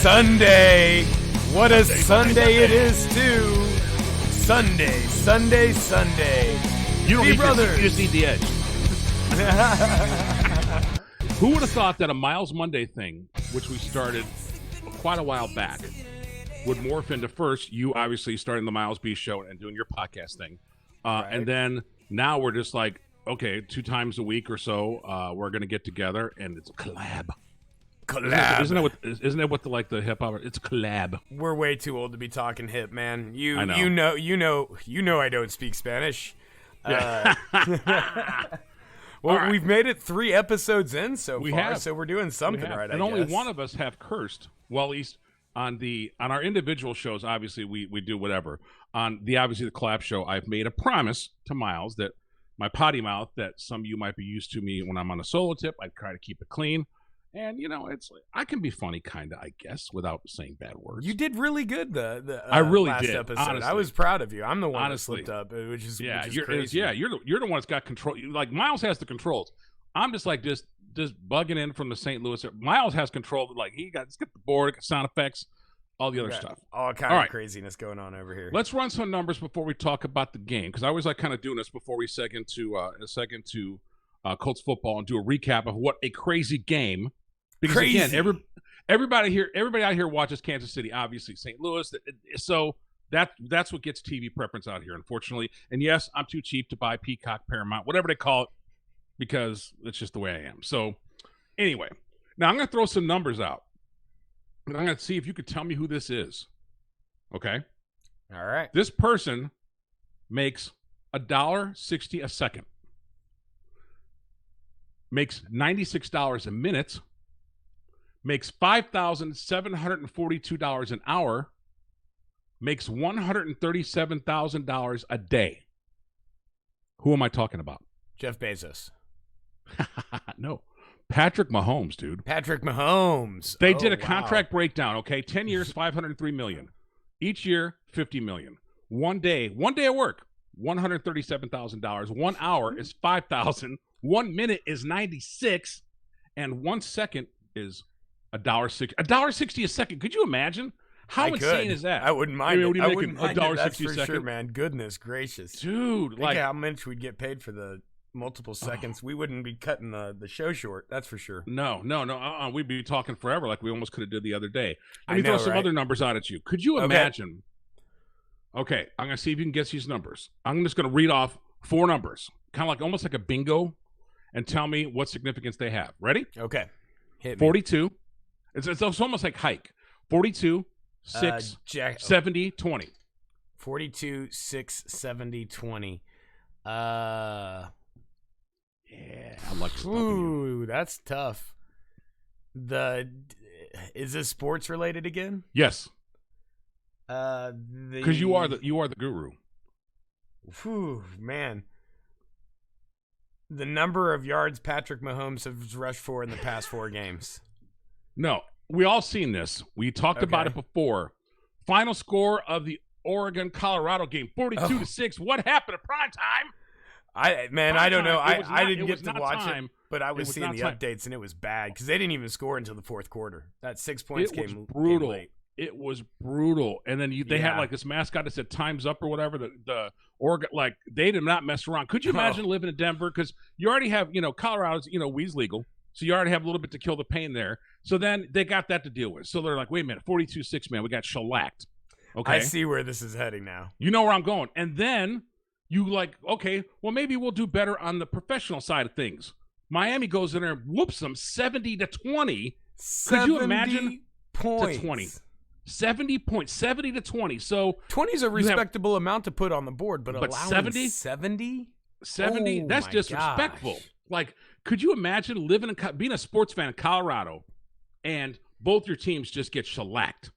Sunday. What a Sunday it is, too. Sunday. You brothers. just need the edge. Who would have thought that a Myles Monday thing, which we started quite a while back, would morph into first you obviously starting the Myles B show and doing your podcast thing. Right. And then now we're just like, okay, 2 times a week or so, we're going to get together and it's a collab. Isn't that what the hip hop? It's a collab. We're way too old to be talking hip, man. I know. You know I don't speak Spanish. Yeah. Well, right. We've made it 3 episodes in so We far, have. so we're doing something right. And I only guess. one of us have cursed. Well, at least on our individual shows, obviously we do whatever. On the collab show, I've made a promise to Myles that my potty mouth that some of you might be used to me when I'm on a solo tip, I try to keep it clean. And it's I can be funny, kind of, I guess, without saying bad words. You did really good. I really last did, episode. honestly. I was proud of you. I'm the one Honestly. that slipped up, which is you're crazy. you're the one that's got control. Like Myles has the controls. I'm just like just bugging in from the St. Louis. Myles has control. Like he's got the board, sound effects, all the other stuff. All kind of craziness going on over here. Let's run some numbers before we talk about the game, because I always like kind of doing this before we seg into Colts football and do a recap of what a crazy game. Because again, everybody out here watches Kansas City, obviously St. Louis. So that's what gets TV preference out here, unfortunately. And yes, I'm too cheap to buy Peacock, Paramount, whatever they call it, because it's just the way I am. So anyway, now I'm going to throw some numbers out, and I'm going to see if you could tell me who this is. Okay? All right. This person makes $1.60 a second, makes $96 a minute, makes $5,742 an hour, makes $137,000 a day. Who am I talking about? Jeff Bezos. No. Patrick Mahomes, dude. Patrick Mahomes. They did a contract breakdown, okay? 10 years, $503 million. Each year, $50 million. One day of work, $137,000. 1 hour is $5,000. 1 minute is 96, and 1 second is $1.60. $1.60 a second. Could you imagine? How insane is that? I wouldn't mind. What are you I making? wouldn't mind it. That's $1.60 a for second, sure, man. Goodness gracious, dude! Think like how much we'd get paid for the multiple seconds. We wouldn't be cutting the show short. That's for sure. No. We'd be talking forever, like we almost could have did the other day. Let I me know, throw some right? other numbers out at you. Could you imagine? Okay, I'm gonna see if you can guess these numbers. I'm just gonna read off 4 numbers, kind of like almost like a bingo, and tell me what significance they have. Ready? Okay. Hit me. 42. It's almost like hike. 42, 6, 70, 20. 42, 6, 70, 20. Yeah, I'm like stumping you. Ooh, that's tough. Is this sports related again? Yes. Because you are the guru. Whew, man. The number of yards Patrick Mahomes has rushed for in the past 4 games. No, we all seen this. We talked about it before. Final score of the Oregon-Colorado game, 42-6. What happened at prime time? I don't know. I didn't get to watch it, but I was seeing the time. updates, and it was bad because they didn't even score until the 4th quarter. That 6 points came brutal. late. It was brutal. And then they had like this mascot that said "Time's Up" or whatever. The Oregon, like they did not mess around. Could you imagine living in Denver? Because you already have, Colorado's, weed's legal, so you already have a little bit to kill the pain there. So then they got that to deal with. So they're like, wait a minute, 42-6, man, we got shellacked. Okay, I see where this is heading now. You know where I'm going. And then you like, okay, well maybe we'll do better on the professional side of things. Miami goes in there and whoops them 70-20. Could you imagine? Points. To 20. 70 points, 70-20. So 20 is a respectable amount to put on the board, but allowing 70? 70? 70? That's disrespectful. Gosh. Like, could you imagine being a sports fan in Colorado and both your teams just get shellacked?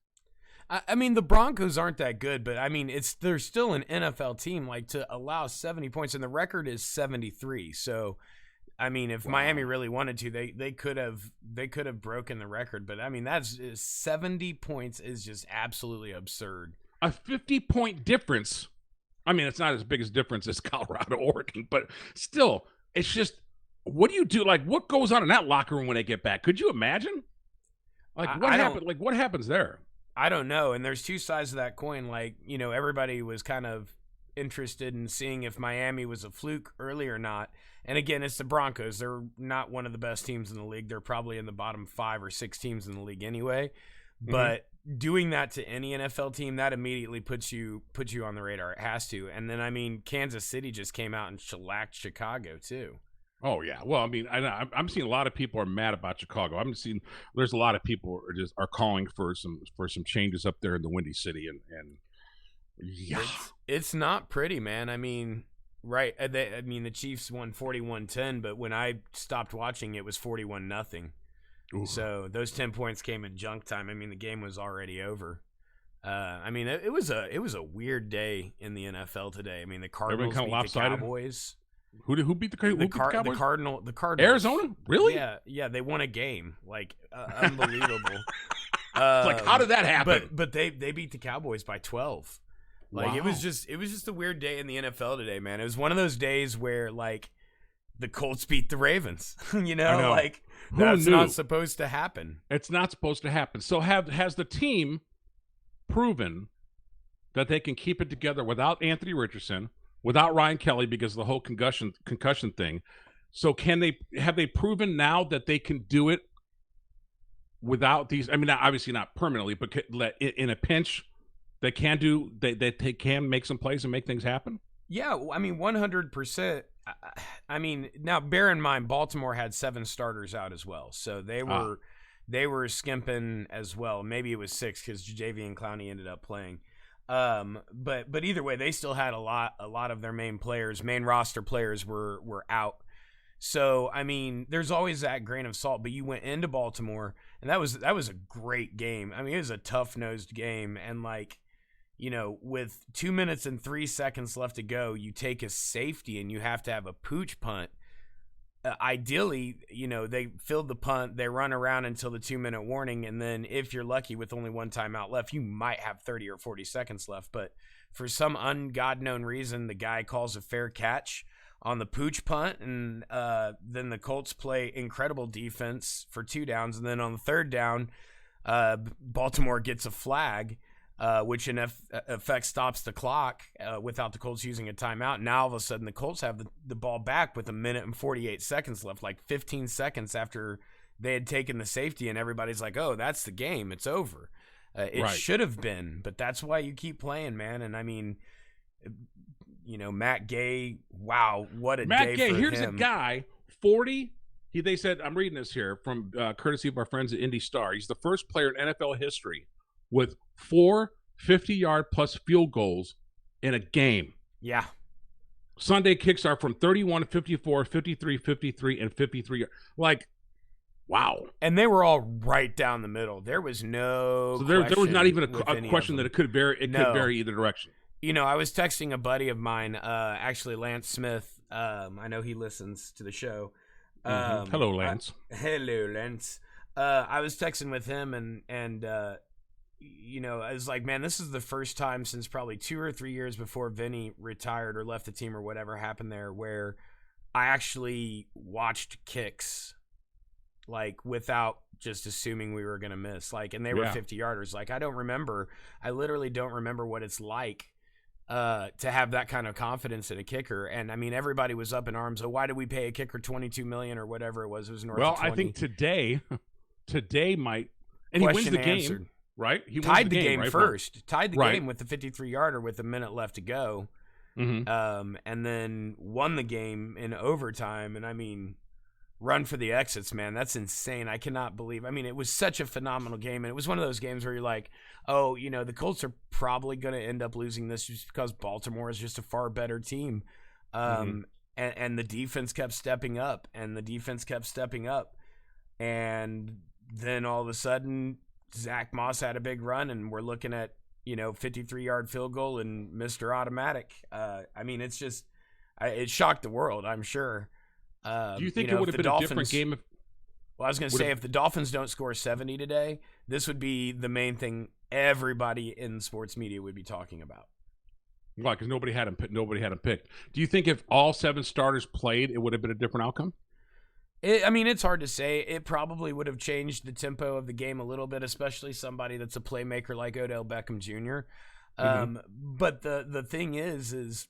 I mean, the Broncos aren't that good, but I mean, they're still an NFL team. Like, to allow 70 points, and the record is 73. So, I mean, if Miami really wanted to, they could have broken the record. But I mean, 70 points is just absolutely absurd. A 50-point difference. I mean, it's not as big a difference as Colorado, Oregon, but still, it's just, what do you do? Like, what goes on in that locker room when they get back? Could you imagine? Like, what happened? Like, what happens there? I don't know. And there's two sides of that coin. Like, everybody was kind of interested in seeing if Miami was a fluke early or not. And again, it's the Broncos. They're not one of the best teams in the league. They're probably in the bottom 5 or 6 teams in the league anyway. But doing that to any NFL team, that immediately puts you on the radar. It has to. And then, I mean, Kansas City just came out and shellacked Chicago too. Oh yeah. Well, I mean, I'm seeing a lot of people are mad about Chicago. I'm seeing there's a lot of people are calling for some changes up there in the Windy City, and yeah, it's not pretty, man. I mean, right? The Chiefs won 41-10, but when I stopped watching, it was 41-0. So those 10 points came in junk time. I mean, the game was already over. I mean, it was a weird day in the NFL today. I mean, the Cardinals beat the Cowboys. Who beat the Cowboys? The Cardinals. Arizona? Really? Yeah. They won a game. Like, unbelievable. Like, how did that happen? But they beat the Cowboys by 12. Like, wow. It was just a weird day in the NFL today, man. It was one of those days where, like, the Colts beat the Ravens. I know. Like, that's not supposed to happen. It's not supposed to happen. So has the team proven that they can keep it together without Anthony Richardson, without Ryan Kelly, because of the whole concussion thing? So have they proven now that they can do it without these? I mean, obviously not permanently, but in a pinch, they can make some plays and make things happen. Yeah, I mean, 100%. I mean, now bear in mind, Baltimore had 7 starters out as well, so they were skimping as well. Maybe it was 6 because Jadeveon Clowney ended up playing. But either way, they still had a lot of their main roster players were out. So I mean, there's always that grain of salt. But you went into Baltimore, and that was a great game. I mean, it was a tough-nosed game, and like, with 2 minutes and 3 seconds left to go, you take a safety and you have to have a pooch punt. Ideally, they filled the punt, they run around until the 2-minute warning, and then if you're lucky with only one timeout left, you might have 30 or 40 seconds left. But for some known reason, the guy calls a fair catch on the pooch punt, and then the Colts play incredible defense for 2 downs, and then on the 3rd down, Baltimore gets a flag, which in effect stops the clock without the Colts using a timeout. Now, all of a sudden, the Colts have the ball back with 1 minute and 48 seconds left, like 15 seconds after they had taken the safety, and everybody's like, oh, that's the game. It's over. It should have been, but that's why you keep playing, man. And, I mean, Matt Gay, wow, what a day for him. Matt Gay, here's a guy, 40. They said, I'm reading this here from courtesy of our friends at Indy Star. He's the first player in NFL history with 4 50-yard plus field goals in a game. Yeah. Sunday kicks are from 31, 54, 53, 53, and 53. Like, wow. And they were all right down the middle. There was no there was not even a question that it could vary. It could vary either direction. I was texting a buddy of mine, actually Lance Smith. I know he listens to the show. Hello, Lance. Hello, Lance. I was texting with him, and I was like, man, this is the first time since probably 2 or 3 years before Vinny retired or left the team or whatever happened there, where I actually watched kicks, like, without just assuming we were going to miss. Like, and they were 50-yarders. Like, I literally don't remember what it's like to have that kind of confidence in a kicker. And I mean, everybody was up in arms. Oh, why did we pay a kicker $22 million or whatever it was? It was north of 20. I think today might, and he wins the game. Answered. Right? He tied the game right? first. Tied the game with the 53-yarder with 1 minute left to go. And then won the game in overtime. And I mean, run for the exits, man. That's insane. I cannot believe. I mean, it was such a phenomenal game. And it was one of those games where you're like, oh, the Colts are probably going to end up losing this just because Baltimore is just a far better team. And the defense kept stepping up. And then all of a sudden, Zach Moss had a big run, and we're looking at 53-yard field goal and Mr. Automatic. I mean, it's just it shocked the world, I'm sure. Do you think it would have been a different game if? Well, I was going to say, if the Dolphins don't score 70 today, this would be the main thing everybody in sports media would be talking about. Why? Because nobody had him picked. Do you think if all 7 starters played, it would have been a different outcome? It's hard to say. It probably would have changed the tempo of the game a little bit, especially somebody that's a playmaker like Odell Beckham Jr. But the thing is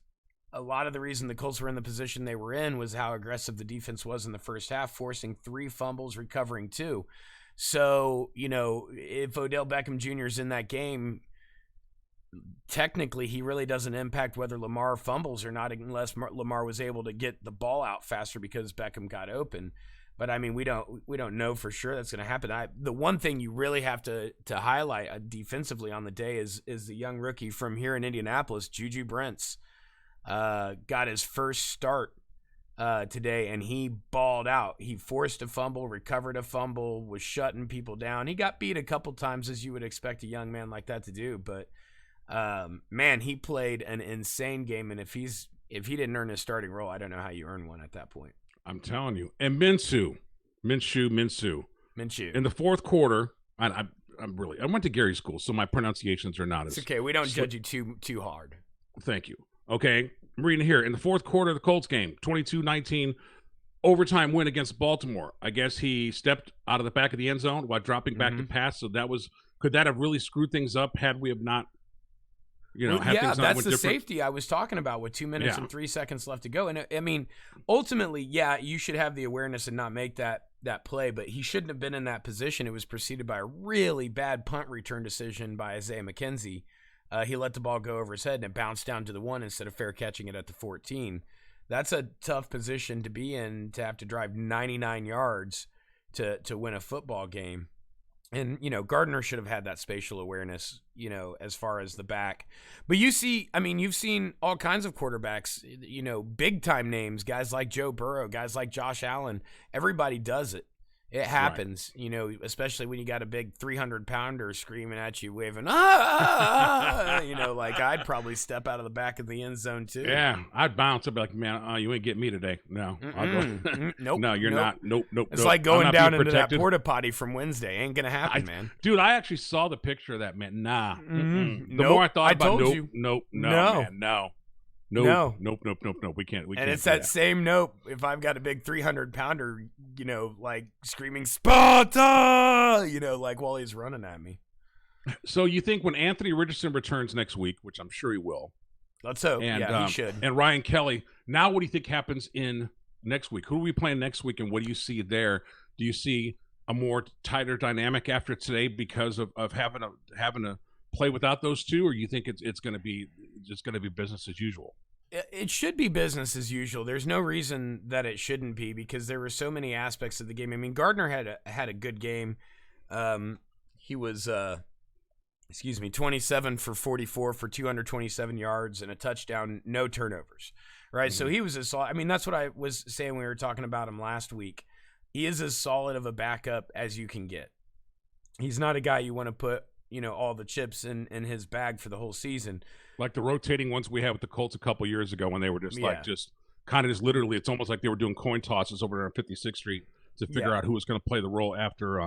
a lot of the reason the Colts were in the position they were in was how aggressive the defense was in the first half, forcing 3 fumbles, recovering 2. So, if Odell Beckham Jr. is in that game, technically he really doesn't impact whether Lamar fumbles or not, unless Lamar was able to get the ball out faster because Beckham got open. But I mean, we don't know for sure that's going to happen. The one thing you really have to highlight defensively on the day is the young rookie from here in Indianapolis, Juju Brents. Got his first start today, and he balled out. He forced a fumble, recovered a fumble, was shutting people down. He got beat a couple times, as you would expect a young man like that to do. But man, he played an insane game, and if he didn't earn his starting role, I don't know how you earn one at that point. I'm telling you. And Minshew in the fourth quarter. I went to Gary's school, so my pronunciations are not as. It's okay. We don't judge you too hard. Thank you. Okay, I'm reading here. In the fourth quarter of the Colts game, 22-19, overtime win against Baltimore. I guess he stepped out of the back of the end zone while dropping back to pass. So could that have really screwed things up had we have not, that's the safety I was talking about with 2 minutes and 3 seconds left to go. And I mean, ultimately, you should have the awareness and not make that play, but he shouldn't have been in that position. It was preceded by a really bad punt return decision by Isaiah McKenzie. He let the ball go over his head, and it bounced down to the 1 instead of fair catching it at the 14. That's a tough position to be in, to have to drive 99 yards to win a football game. And, Gardner should have had that spatial awareness, as far as the back. But you've seen all kinds of quarterbacks, big-time names, guys like Joe Burrow, guys like Josh Allen. Everybody does it. It happens, right. Especially when you got a big 300-pounder screaming at you, waving, like I'd probably step out of the back of the end zone too. Yeah, I'd bounce. I'd be like, man, you ain't getting me today. No, I'll go. Nope. No, you're not. Nope. It's like going down into that porta potty from Wednesday. Ain't gonna happen, man. Dude, I actually saw the picture of that, man. Nah. The Nope. more I thought about it, nope, man, no. No. Nope. We can't. And it's that same nope. If I've got a big 300-pounder, like screaming Sparta, like while he's running at me. So you think when Anthony Richardson returns next week, which I'm sure he will. Let's hope. And, he should. And Ryan Kelly. Now, what do you think happens in next week? Who are we playing next week, and what do you see there? Do you see a more tighter dynamic after today because of having to play without those two, or you think it's going to be just going to be business as usual? It should be business as usual. There's no reason that it shouldn't be, because there were so many aspects of the game. I mean, Gardner had a good game. He was 27 for 44 for 227 yards and a touchdown, no turnovers. Right? So he was solid. I mean, that's what I was saying when we were talking about him last week. He is as solid of a backup as you can get. He's not a guy you want to put all the chips in his bag for the whole season. Like the rotating ones we had with the Colts a couple years ago when they were just literally, it's almost like they were doing coin tosses over there on 56th Street to figure out who was going to play the role after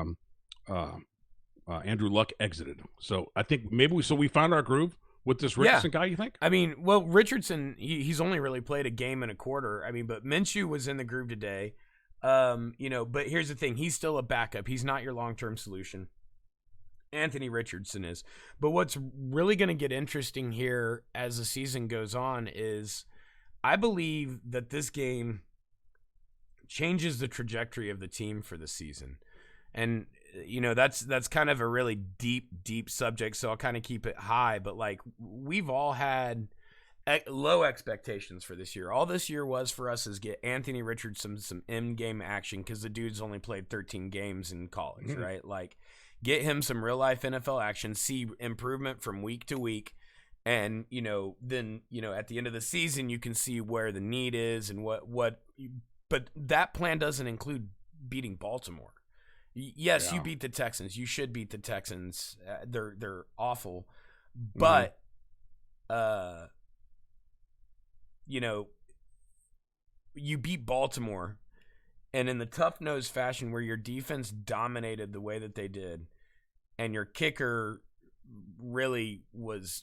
Andrew Luck exited. So I think we found our groove with this Richardson guy, you think? I mean, well, Richardson, he's only really played a game and a quarter. I mean, but Minshew was in the groove today. But here's the thing. He's still a backup. He's not your long-term solution. Anthony Richardson is. But what's really going to get interesting here as the season goes on is I believe that this game changes the trajectory of the team for the season. And, that's kind of a really deep subject, so I'll kind of keep it high. But, we've all had low expectations for this year. All this year was for us is get Anthony Richardson some in-game action, because the dude's only played 13 games in college, right? Get him some real-life NFL action, see improvement from week to week, and, then, at the end of the season, you can see where the need is and what. But that plan doesn't include beating Baltimore. Yes, you Yeah. beat the Texans. You should beat the Texans. They're awful, but you know, you beat Baltimore, and in the tough nosed fashion where your defense dominated the way that they did, and your kicker really was.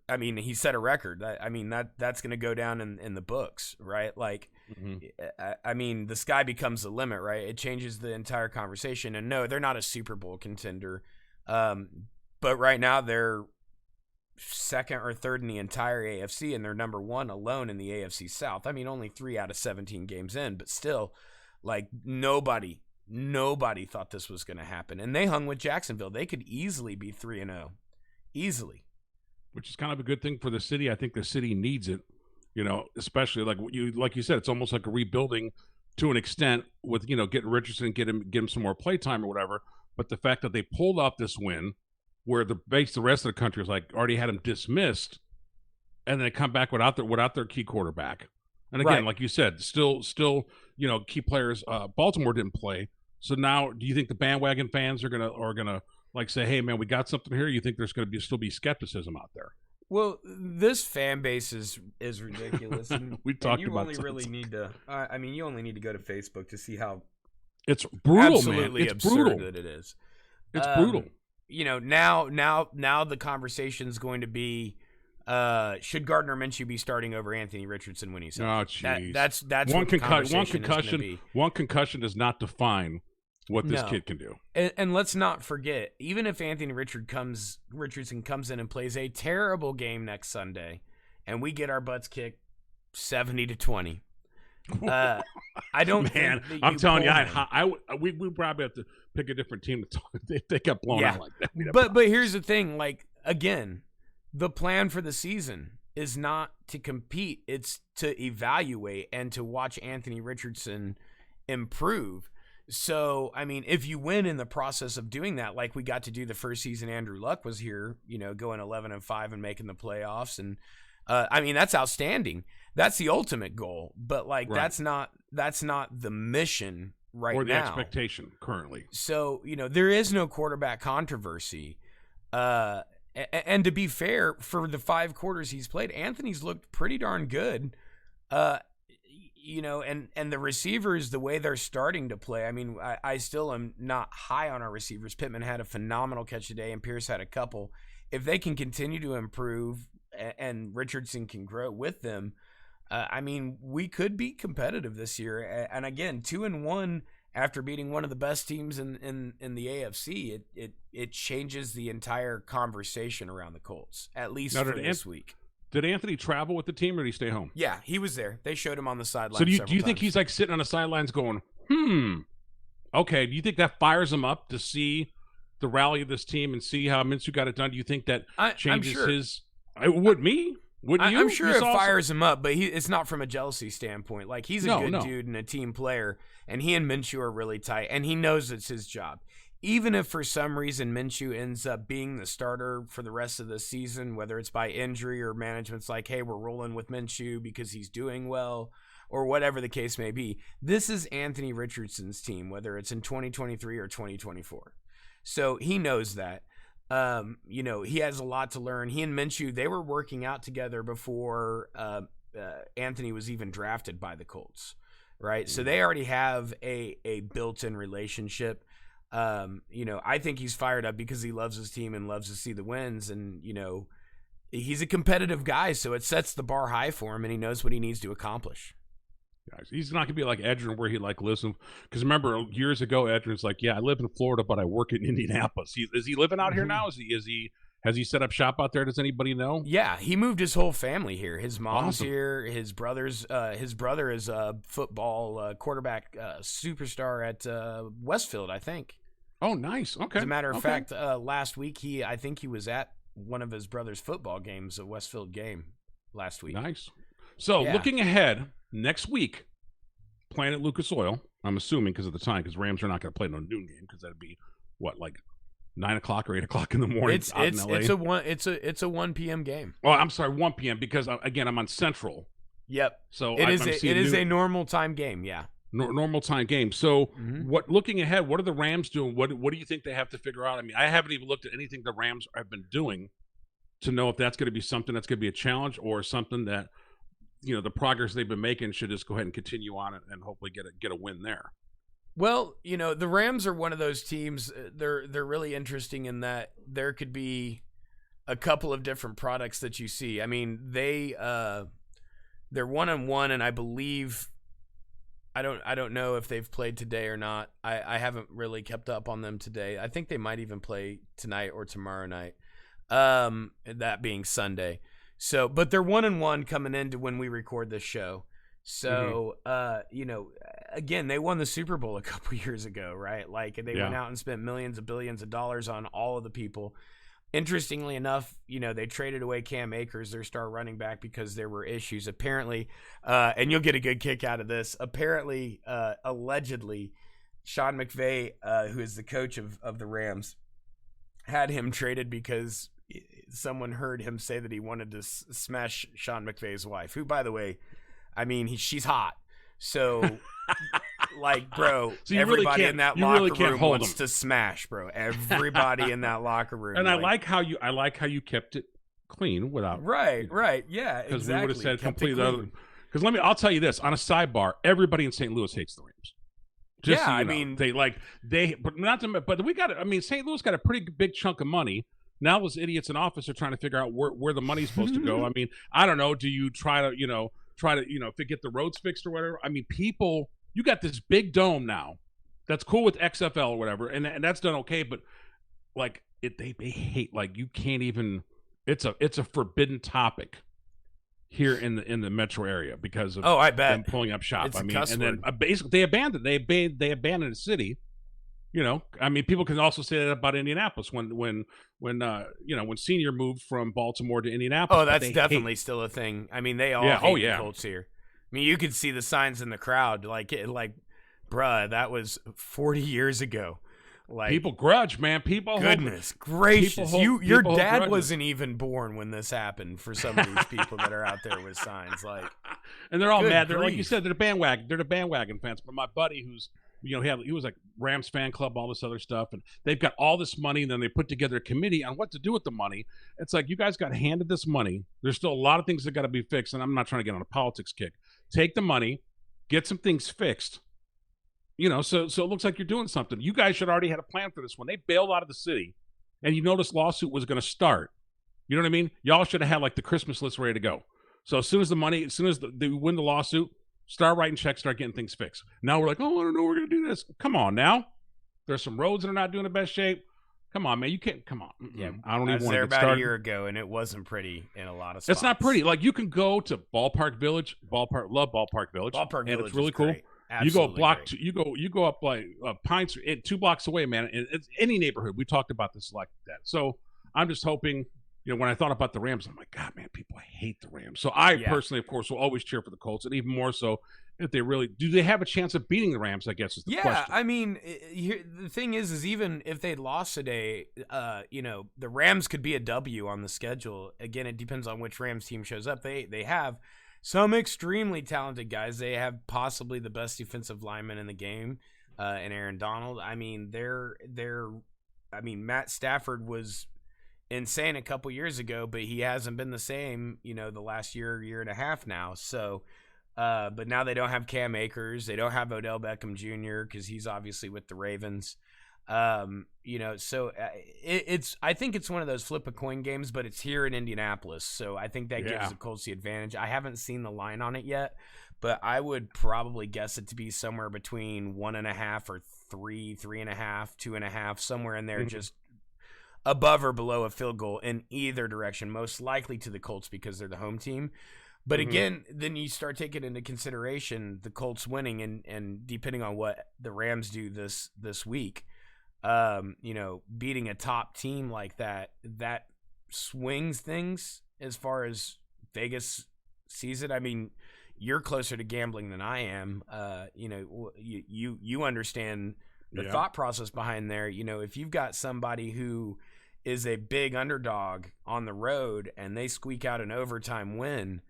I mean, he set a record. I mean, that's going to go down in the books, right? Like, I mean, the sky becomes the limit, right? It changes the entire conversation. And no, they're not a Super Bowl contender. But right now they're second or third in the entire AFC, and they're number one alone in the AFC South. I mean, only 3 out of 17 games in, but still, like, nobody thought this was going to happen. And they hung with Jacksonville. They could easily be 3-0. Easily. Which is kind of a good thing for the city. I think the city needs it, especially like you said, it's almost like a rebuilding to an extent with, getting Richardson, get him some more play time or whatever. But the fact that they pulled off this win where the rest of the country was like already had him dismissed, and then they come back without their key quarterback. And again, like you said, still, key players, Baltimore didn't play. So now do you think the bandwagon fans are gonna like say, hey man, we got something here? You think there's going to still be skepticism out there? Well, this fan base is ridiculous. And, we talked you about only really need to. You only need to go to Facebook to see how it's brutal, absolutely man. It's absurd brutal. that it is. It's brutal. Now the conversation's going to be, should Gardner Minshew be starting over Anthony Richardson when he's healthy? Oh, jeez. That's one what the concussion. conversation is gonna be. One concussion does not define what this kid can do. And let's not forget, even if Anthony Richardson comes in and plays a terrible game next Sunday, and we get our butts kicked 70-20, I don't. Man, think I'm telling you, we we probably have to pick a different team to talk. If they got blown out like that. But here's the thing, like, again, the plan for the season is not to compete; it's to evaluate and to watch Anthony Richardson improve. So, I mean, if you win in the process of doing that, like we got to do the first season Andrew Luck was here, going 11-5 and making the playoffs, and I mean, that's outstanding. That's the ultimate goal, but like that's not the mission right now. Or the expectation currently. So, there is no quarterback controversy. And to be fair, for the 5 quarters he's played, Anthony's looked pretty darn good. And the receivers, the way they're starting to play, I mean, I still am not high on our receivers. Pittman had a phenomenal catch today, and Pierce had a couple. If they can continue to improve and Richardson can grow with them, I mean, we could be competitive this year. And again, 2-1 after beating one of the best teams in the AFC, it changes the entire conversation around the Colts, at least for this week. Did Anthony travel with the team, or did he stay home? Yeah, he was there. They showed him on the sideline. So do you think he's like sitting on the sidelines going, okay, do you think that fires him up to see the rally of this team and see how Minshew got it done? Do you think that changes his – Wouldn't you? I'm sure it fires him up, but it's not from a jealousy standpoint. Like, he's a good dude and a team player, and he and Minshew are really tight, and he knows it's his job. Even if for some reason Minshew ends up being the starter for the rest of the season, whether it's by injury or management's like, hey, we're rolling with Minshew because he's doing well, or whatever the case may be, this is Anthony Richardson's team, whether it's in 2023 or 2024. So he knows that. He has a lot to learn. He and Minshew, they were working out together before Anthony was even drafted by the Colts, right? So they already have a built-in relationship. I think he's fired up because he loves his team and loves to see the wins, and he's a competitive guy, so it sets the bar high for him, and he knows what he needs to accomplish. He's not gonna be like Edgerrin, where he lives in. Because remember, years ago, Edgerin's like, yeah, I live in Florida, but I work in Indianapolis. Is he living out here now? Has he set up shop out there? Does anybody know? Yeah, he moved his whole family here. His mom's here. His brother is a football quarterback superstar at Westfield, I think. Oh, nice. Okay. As a matter of fact, last week I think he was at one of his brother's football games, a Westfield game last week. Nice. So looking ahead, next week, playing at Lucas Oil, I'm assuming because of the time, because Rams are not going to play no noon game because that'd be like 9 o'clock or 8 o'clock in the morning. It's a 1 p.m. game. Oh, I'm sorry, 1 p.m. because again I'm on Central. Yep. So it is a normal time game. Yeah. normal time game. So, Mm-hmm. looking ahead, what are the Rams doing? What do you think they have to figure out? I mean, I haven't even looked at anything the Rams have been doing to know if that's going to be something that's going to be a challenge or something that the progress they've been making should just go ahead and continue on it and hopefully get a win there. Well, the Rams are one of those teams. They're really interesting in that there could be a couple of different products that you see. I mean, they're 1-1, and I believe I don't know if they've played today or not. I haven't really kept up on them today. I think they might even play tonight or tomorrow night. That being Sunday. So, but they're 1-1 coming into when we record this show. So, again, they won the Super Bowl a couple years ago, right? Like, they went out and spent millions of billions of dollars on all of the people. Interestingly enough, they traded away Cam Akers, their star running back, because there were issues. Apparently, and you'll get a good kick out of this. Apparently, allegedly, Sean McVay, who is the coach of the Rams, had him traded because someone heard him say that he wanted to smash Sean McVay's wife, who, by the way, I mean, she's hot. So, like, bro, so everybody in that locker room wants him to smash, bro. Everybody in that locker room. And I like how you kept it clean without. Right, yeah, exactly. Because we would have said completely other. Because I'll tell you this on a sidebar: everybody in St. Louis hates the Rams. Just so mean, but we got. I mean, St. Louis got a pretty big chunk of money. Now those idiots in office are trying to figure out where the money's supposed to go. I mean, I don't know. Do you try to if they get the roads fixed or whatever? I mean, people, you got this big dome now that's cool with XFL or whatever, and that's done okay, but like they hate, like, you can't even, it's a forbidden topic here in the metro area because of I bet them pulling up shop. It's I mean, and then basically they abandoned the city. I mean, people can also say that about Indianapolis when Senior moved from Baltimore to Indianapolis. Oh, that's definitely still a thing. I mean, they all hate the Colts here. I mean, you could see the signs in the crowd, like, bruh, that was 40 years ago. Like, people grudge, man. People, goodness gracious, your dad wasn't even born when this happened. For some of these people that are out there with signs, like, and they're all mad. They're, like you said, they're the bandwagon fans. But my buddy, who's he was like Rams fan club, all this other stuff, and they've got all this money, and then they put together a committee on what to do with the money. It's like, you guys got handed this money. There's still a lot of things that got to be fixed, and I'm not trying to get on a politics kick. Take the money, get some things fixed. So it looks like you're doing something. You guys should already had a plan for this one. They bailed out of the city, and you know this lawsuit was going to start. You know what I mean? Y'all should have had, like, the Christmas list ready to go. So as soon as they win the lawsuit, start writing checks, start getting things fixed. Now we're like, oh, I don't know, we're going to do this. Come on now. There's some roads that are not doing the best shape. Come on, man. You can't. Come on. Yeah, I don't even want to there get started. about a year ago, and it wasn't pretty in a lot of spots. It's not pretty. Like, you can go to Ballpark Village. Love Ballpark Village. And it's really is cool. Great. You go you go up like Pine Street, 2 blocks away, man. And it's any neighborhood. We talked about this like that. So I'm just hoping. When I thought about the Rams, I'm like, God, man, people hate the Rams. So I personally, of course, will always cheer for the Colts, and even more so if they really do. They have a chance of beating the Rams, I guess, is the question. Yeah, I mean, the thing is even if they lost today, the Rams could be a W on the schedule. Again, it depends on which Rams team shows up. They have some extremely talented guys. They have possibly the best defensive lineman in the game, in Aaron Donald. I mean, Matt Stafford was insane a couple years ago, but he hasn't been the same, the last year and a half now. So, but now they don't have Cam Akers. They don't have Odell Beckham Jr. because he's obviously with the Ravens. So I think it's one of those flip a coin games, but it's here in Indianapolis. So I think that gives the Colts the advantage. I haven't seen the line on it yet, but I would probably guess it to be somewhere between 1.5 or 3.5, 2.5, somewhere in there, just above or below a field goal in either direction, most likely to the Colts because they're the home team. But again, then you start taking into consideration the Colts winning and depending on what the Rams do this week, beating a top team like that swings things as far as Vegas sees it. I mean, you're closer to gambling than I am. You understand the thought process behind there. If you've got somebody who is a big underdog on the road and they squeak out an overtime win,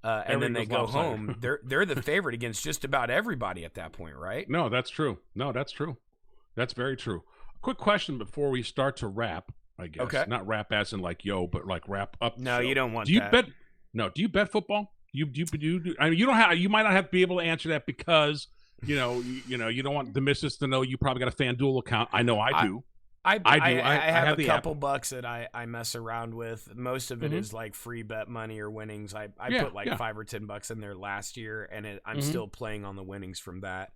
and then they go home. They're the favorite against just about everybody at that point, right? No, that's true. That's very true. Quick question before we start to wrap, I guess. Okay. Not wrap as in like yo, but like wrap up. No, you don't want do you that. bet? No, do you bet football? You I mean, you don't have. You might not have to be able to answer that because you don't want the missus to know you probably got a FanDuel account. I know I do. I do. I have a couple app. bucks that I mess around with. Most of it is like free bet money or winnings. I put like $5 or $10 in there last year, and I'm still playing on the winnings from that.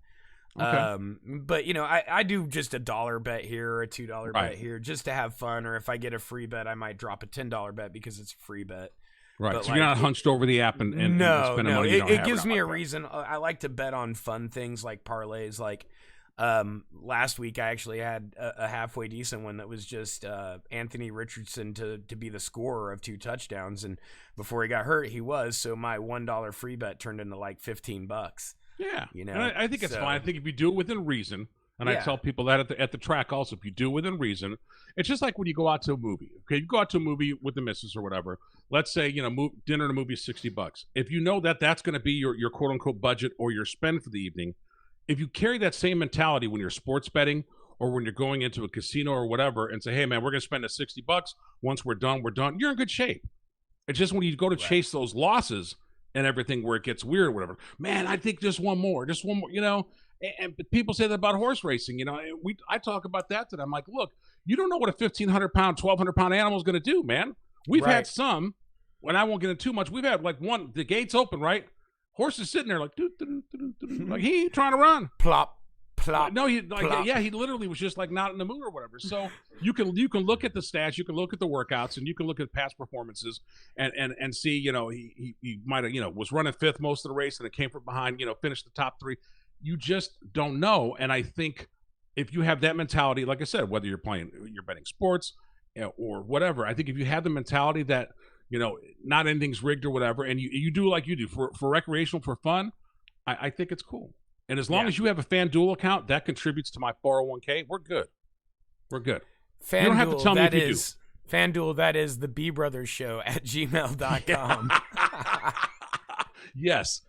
Okay. But I do just a $1 bet here or a $2 bet here just to have fun. Or if I get a free bet, I might drop a $10 bet because it's a free bet. Right, but so you're not hunched over the app and spending money. It gives me a reason. I like to bet on fun things like parlays. Like last week, I actually had a halfway decent one that was just Anthony Richardson to be the scorer of 2 touchdowns, and before he got hurt, he was. So my $1 free bet turned into like $15. Yeah, and I think it's fine. I think if you do it within reason. And I tell people that at the track also, if you do within reason, it's just like when you go out to a movie. Okay, you go out to a movie with the missus or whatever. Let's say dinner and a movie is $60. If you know that that's going to be your quote unquote budget or your spend for the evening, if you carry that same mentality when you're sports betting or when you're going into a casino or whatever, and say, hey man, we're going to spend $60. Once we're done, you're in good shape. It's just when you go to chase those losses and everything where it gets weird or whatever. Man, I think just one more. And people say that about horse racing, I talk about that today. I'm like, look, you don't know what a 1,500-pound, 1,200-pound animal is going to do, man. We've had some, and I won't get into too much. We've had like the gates open, right? Horse is sitting there like, like he ain't trying to run. Plop, plop. No, he literally was just like not in the mood or whatever. So you can look at the stats, you can look at the workouts, and you can look at past performances and see, he might have, was running 5th most of the race and it came from behind, finished the top 3. You just don't know. And I think if you have that mentality, like I said, whether you're betting sports or whatever, I think if you have the mentality that, not anything's rigged or whatever, and you do like you do for recreational, for fun, I think it's cool. And as long as you have a FanDuel account, that contributes to my 401k, we're good. We're good. FanDuel, you don't have to tell me if you do. FanDuel, that is the B Brothers Show at gmail.com. Yes.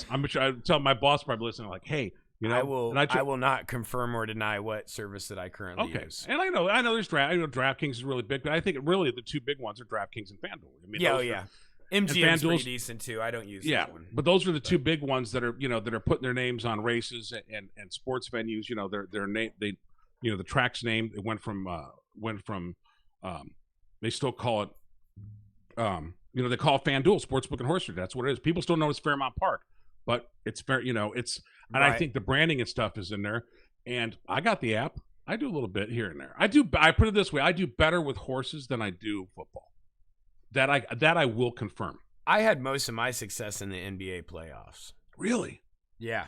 I'm sure I tell my boss probably listening, like, hey, I will not confirm or deny what service that I currently use. And I know there's DraftKings is really big, but I think really the 2 big ones are DraftKings and FanDuel. I mean, MGM's pretty decent too. I don't use that one. But those are the 2 big ones that are that are putting their names on races and sports venues. Their name, the track's name, it went from they still call it they call it FanDuel Sportsbook and Horse Racing. That's what it is. People still know it's Fairmount Park, but it's fair. It's and I think the branding and stuff is in there. And I got the app. I do a little bit here and there. I put it this way: I do better with horses than I do football. That I will confirm. I had most of my success in the NBA playoffs. Really? Yeah.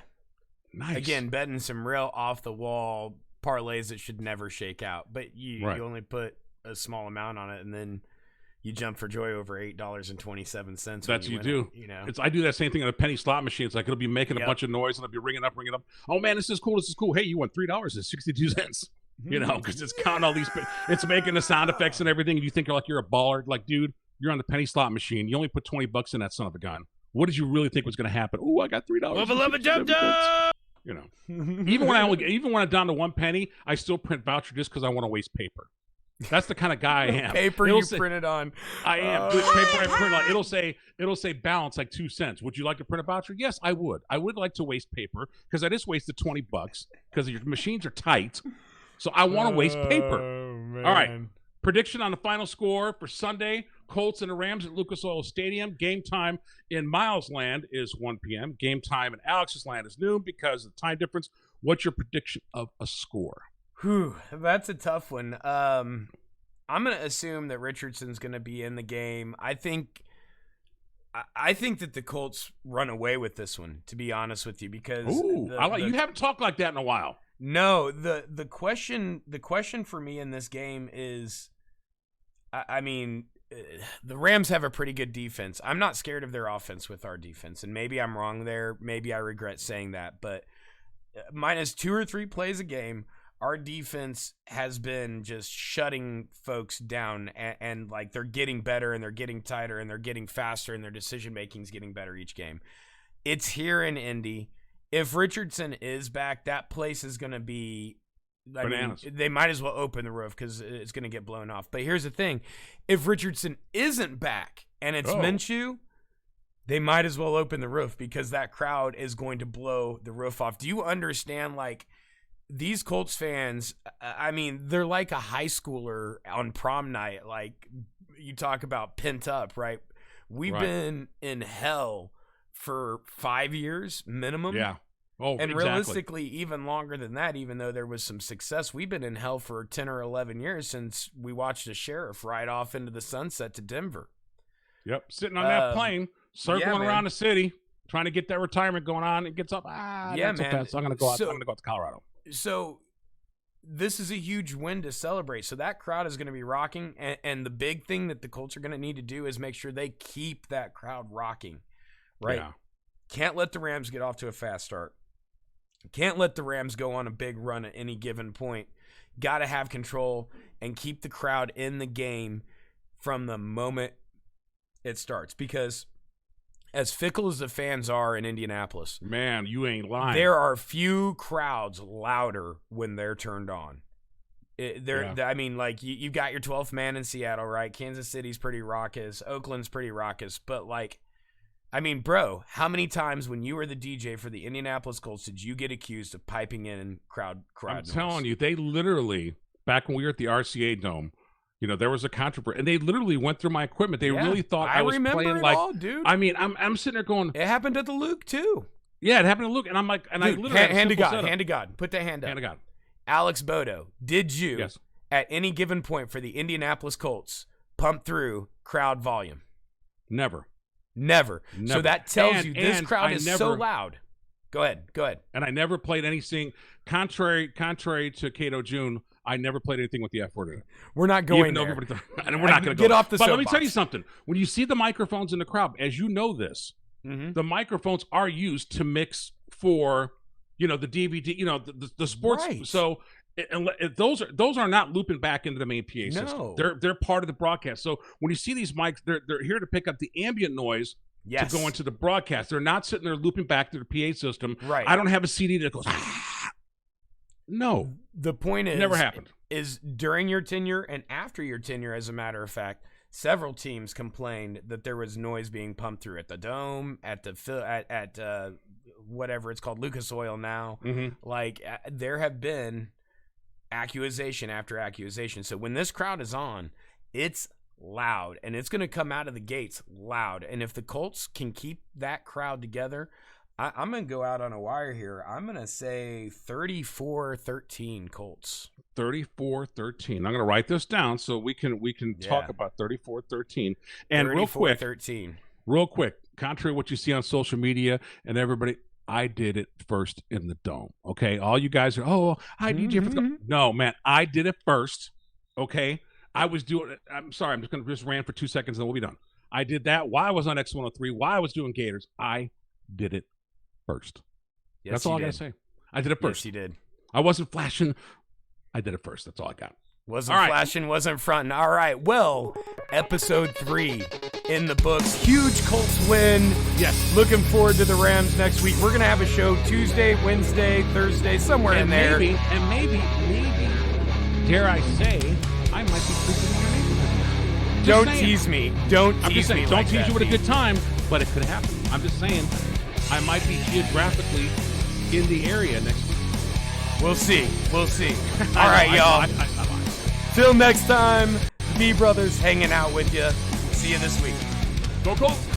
Nice. Again, betting some real off the wall parlays that should never shake out, but you only put a small amount on it, and then you jump for joy over $8.27. That's what you do. I do that same thing on a penny slot machine. It's like it'll be making a bunch of noise and it'll be ringing up. Oh man, this is cool. Hey, you won $3.62. Because it's counting all these. It's making the sound effects and everything. And you think you're a baller. Like, dude, you're on the penny slot machine. You only put $20 in that son of a gun. What did you really think was going to happen? Oh, I got $3. Love a jump. Even when I'm down to 1 penny, I still print voucher just because I want to waste paper. That's the kind of guy I am. Paper you printed on. I am. Paper I print on. It'll say balance like 2 cents. Would you like to print a voucher? Yes, I would. I would like to waste paper because I just wasted $20 because your machines are tight. So I want to waste paper. All right. Prediction on the final score for Sunday: Colts and the Rams at Lucas Oil Stadium. Game time in Myles land is 1 p.m. Game time in Alex's land is noon because of the time difference. What's your prediction of a score? Whew, that's a tough one. I'm going to assume that Richardson's going to be in the game. I think that the Colts run away with this one, to be honest with you, because you haven't talked like that in a while. No, the question for me in this game is, the Rams have a pretty good defense. I'm not scared of their offense with our defense, and maybe I'm wrong there. Maybe I regret saying that, but minus 2 or 3 plays a game, our defense has been just shutting folks down, and like they're getting better and they're getting tighter and they're getting faster and their decision making is getting better each game. It's here in Indy. If Richardson is back, that place is going to be bananas. They might as well open the roof because it's going to get blown off. But here's the thing. If Richardson isn't back and it's Minshew, they might as well open the roof because that crowd is going to blow the roof off. Do you understand, like, these Colts fans, I mean, they're like a high schooler on prom night. Like, you talk about pent up, right? We've been in hell for 5 years minimum. Yeah. Oh, and exactly. Realistically, even longer than that, even though there was some success. We've been in hell for 10 or 11 years since we watched the sheriff ride off into the sunset to Denver. Yep. Sitting on that plane, circling around the city, trying to get that retirement going on. It gets up. Yeah, man. So I'm going to go out. I'm going to go out to Colorado. So this is a huge win to celebrate. So that crowd is going to be rocking. And the big thing that the Colts are going to need to do is make sure they keep that crowd rocking, right? Yeah. Can't let the Rams get off to a fast start. Can't let the Rams go on a big run at any given point. Got to have control and keep the crowd in the game from the moment it starts. Because as fickle as the fans are in Indianapolis, man, you ain't lying. There are few crowds louder when they're turned on. I mean, like, you've got your 12th man in Seattle, right? Kansas City's pretty raucous. Oakland's pretty raucous. But, like, I mean, bro, how many times when you were the DJ for the Indianapolis Colts did you get accused of piping in crowd I'm noise? telling you, they literally, back when we were at the RCA Dome, you know, there was a controversy, and they literally went through my equipment. They really thought I was playing like, all, dude. I mean, I'm sitting there going, it happened at the Luke too. Yeah, it happened to Luke, and I'm like, and dude, I literally hand to God, put that hand up. Hand to God. Alex Bodo, did you at any given point for the Indianapolis Colts pump through crowd volume? Never. So that tells you this crowd is so loud. Go ahead. And I never played anything contrary to Cato June. I never played anything with the F word in it. We're not going there. And we're not going to get off the But soapbox. let me tell you something. When you see the microphones in the crowd, as you know this, the microphones are used to mix for, you know, the DVD, you know, the sports. Right. So those are not looping back into the main PA system. They're part of the broadcast. So when you see these mics, they're here to pick up the ambient noise to go into the broadcast. They're not sitting there looping back to the PA system. Right. I don't have a CD that goes. No. The point is, never happened. Is during your tenure and after your tenure, as a matter of fact, several teams complained that there was noise being pumped through at the Dome, at the whatever it's called, Lucas Oil now. Like, there have been accusation after accusation. So when this crowd is on, it's loud, and it's going to come out of the gates loud. And if the Colts can keep that crowd together, I'm going to go out on a wire here. I'm going to say 34-13 Colts. 34-13. I'm going to write this down so we can talk about 34-13. And 34-13. Real quick, contrary to what you see on social media and everybody, I did it first in the Dome. Okay, all you guys are, I need you for the no, man, I did it first. Okay, I was doing it. I'm sorry, I'm just going to just ran for 2 seconds and then we'll be done. I did that while I was on X103, while I was doing Gators. I did it first. Yes, that's all I got to say. I did it first. Yes, you did. I wasn't flashing. I did it first. That's all I got. Wasn't flashing, wasn't fronting. All right. Well, episode 3 in the books. Huge Colts win. Yes. Looking forward to the Rams next week. We're going to have a show Tuesday, Wednesday, Thursday, somewhere in there. Maybe, dare I say, I might be creeping in your neighborhood. Don't tease me. Don't tease me. Don't tease you with a good time, but it could happen. I'm just saying, I might be geographically in the area next week. We'll see. All right, y'all. Till next time, B Brothers hanging out with you. See you this week. Go Colts.